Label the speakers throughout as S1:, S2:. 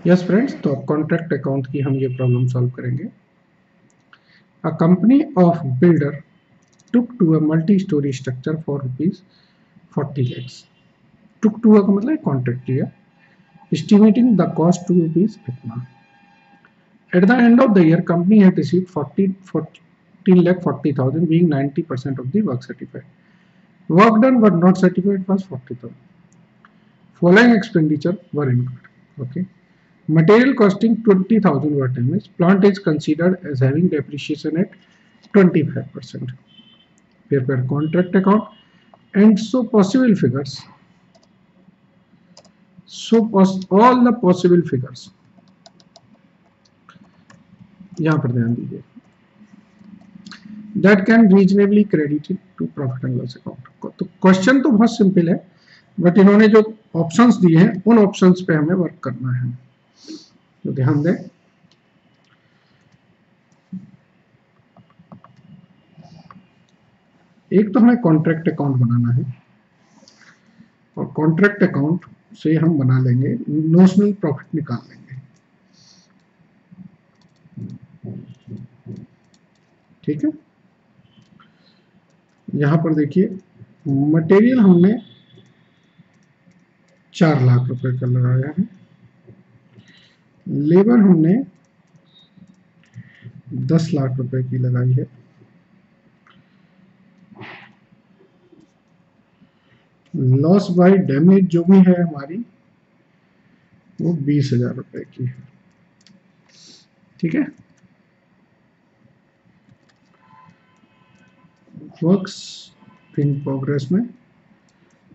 S1: Yes friends, तो contract account की हम ये प्रॉब्लम सॉल्व करेंगे। A company of builder took to a multi storey structure for rupees 40 lakhs। Took to का मतलब कॉन्ट्रैक्ट लिया, estimating the cost to rupees इतना। At the end of the year company had received 14,40,000 being 90% of the work certified. Work done but not certified was 40,000. Following expenditure were incurred. Okay. Material costing 20,000 were damaged. Plant is considered as having depreciation at 25%. Prepare contract account and so possible figures. So all the possible figures. यहाँ पर ध्यान दीजिए। That can reasonably credited to profit and loss account. तो question तो बहुत simple है, but इन्होंने जो ऑप्शंस दिए हैं उन ऑप्शंस पे हमें वर्क करना है, तो ध्यान दें। एक तो हमें कॉन्ट्रैक्ट अकाउंट बनाना है और कॉन्ट्रैक्ट अकाउंट से हम बना लेंगे नोशनल प्रॉफिट निकाल लेंगे। ठीक है, यहां पर देखिए मटेरियल हमने 4 लाख रुपए का लगाया है, लेबर हमने 10 लाख रुपए की लगाई है, लॉस बाय डैमेज जो भी है हमारी वो 20,000 रुपए की है। ठीक है, वर्क्स इन प्रोग्रेस में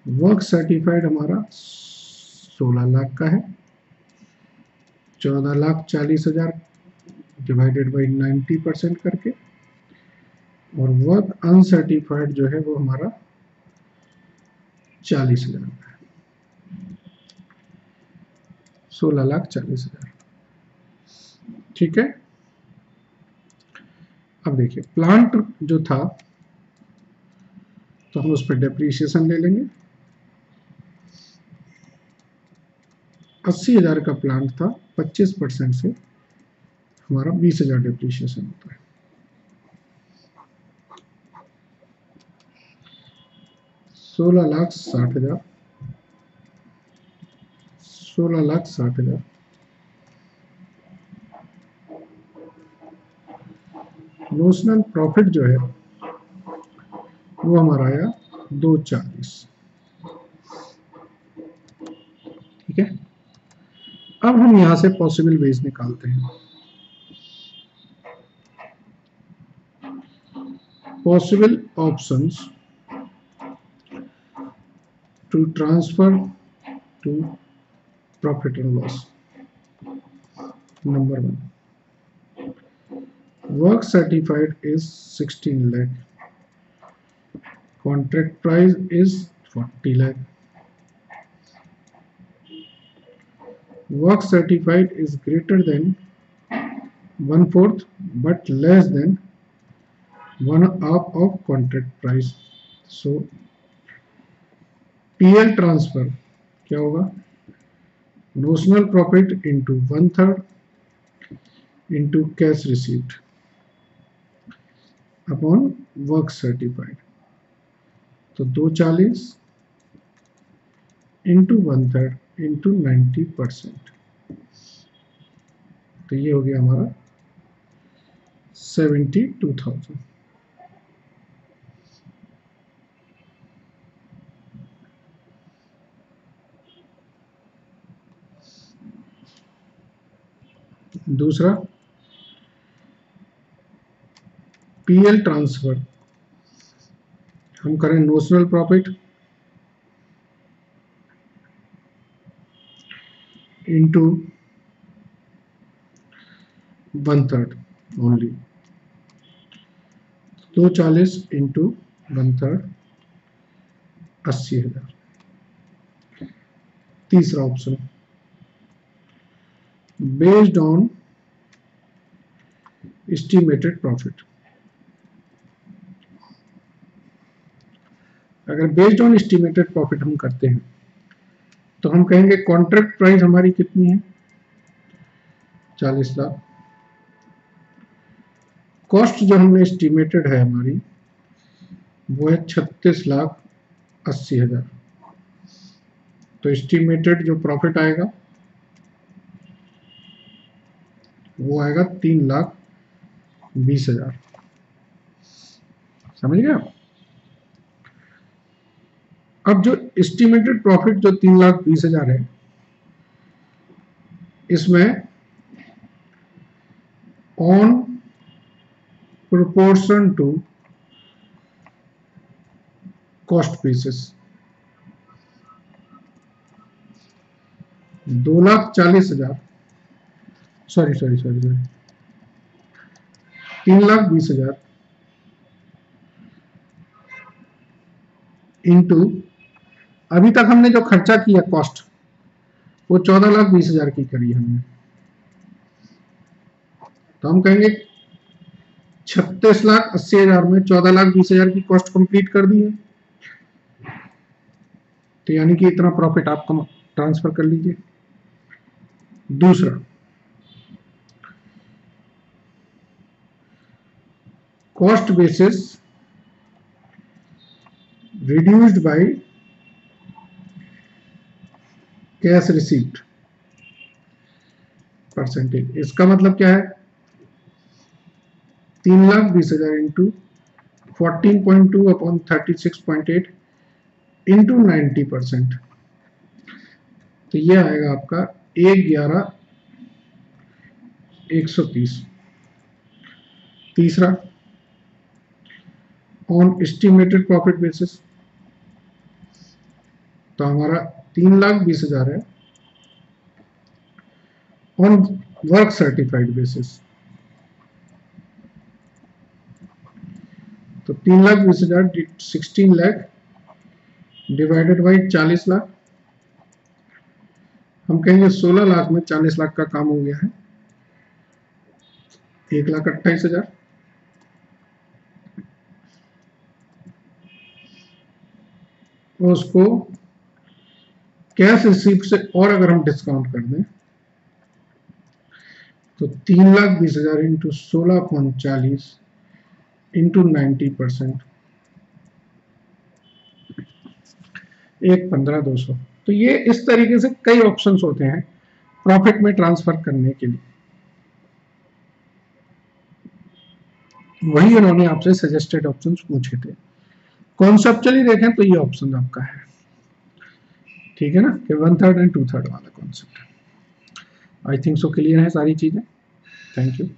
S1: वर्क सर्टिफाइड हमारा 16 लाख का है, 14,40,000 डिवाइडेड बाई 90% करके, और वर्क अनसर्टिफाइड जो है वो हमारा 40,000 का है, 16,40,000। ठीक है, अब देखिए प्लांट जो था तो हम उस पर डेप्रीशिएशन ले लेंगे। 80,000 का प्लांट था, 25% से हमारा 20,000 डेप्रीशिएशन होता है। सोलह लाख साठ हजार नोशनल प्रॉफिट जो है वो हमारा आया 240। ठीक है, अब हम यहां से पॉसिबल वेज निकालते हैं। Possible options to transfer to profit and loss. Number 1, work certified is 16 lakh, contract price is 40 lakh, work certified is greater than 1/4 but less than 1/2 of contract price, so PL transfer क्या होगा, notional profit into 1/3 into cash received upon work certified, तो 240 into 1/3 into 90%, तो ये हो गया हमारा 72,000। दूसरा PL transfer हम करें notional profit into 1/3 only, 240 into 1/3 80,000। तीसरा option based on estimated profit, अगर बेस्ड ऑन एस्टिमेटेड प्रॉफिट हम करते हैं तो हम कहेंगे कॉन्ट्रैक्ट प्राइस हमारी कितनी है, 40 लाख। कॉस्ट जो हमने एस्टिमेटेड है हमारी वो है 36,80,000। तो एस्टिमेटेड जो प्रॉफिट आएगा वो आएगा 3,20,000। समझ गए आप? अब जो एस्टिमेटेड प्रॉफिट जो 3,20,000 है, इसमें on proportion to cost basis 2,40,000 sorry 3,20,000 into अभी तक हमने जो खर्चा किया कॉस्ट वो 14,20,000 की करी हमने। तो हम कहेंगे 36,80,000 में 14,20,000 की कॉस्ट कंप्लीट कर दी है, तो यानी कि इतना प्रॉफिट आप ट्रांसफर कर लीजिए। दूसरा, cost basis reduced by cash receipt percentage. इसका मतलब क्या है? 3,20,000 इंटू 14.2 अपॉन 36.8 इंटू 90%, तो ये आएगा आपका 1,11,130। तीसरा, ऑन एस्टिमेटेड प्रॉफिट बेसिस, तो हमारा 3,20,000 है ऑन वर्क सर्टिफाइड बेसिस, तो 3,20,000 16 लाख डिवाइडेड बाई 40 लाख। हम कहेंगे 16 लाख में 40 लाख का काम हो गया है, 1,28,000। और उसको कैश रिसीप्ट से और अगर हम डिस्काउंट कर दें तो 3,20,000 इंटू 16/40 इंटू 90%, 1,15,200। तो ये इस तरीके से कई ऑप्शंस होते हैं प्रॉफिट में ट्रांसफर करने के लिए। वही उन्होंने आपसे सजेस्टेड ऑप्शंस पूछे थे। कॉन्सेप्चुअली देखें तो ये ऑप्शन आपका है, ठीक है ना, कि 1/3 एंड 2/3 वाला concept. I think so clear है सारी चीजें। Thank you.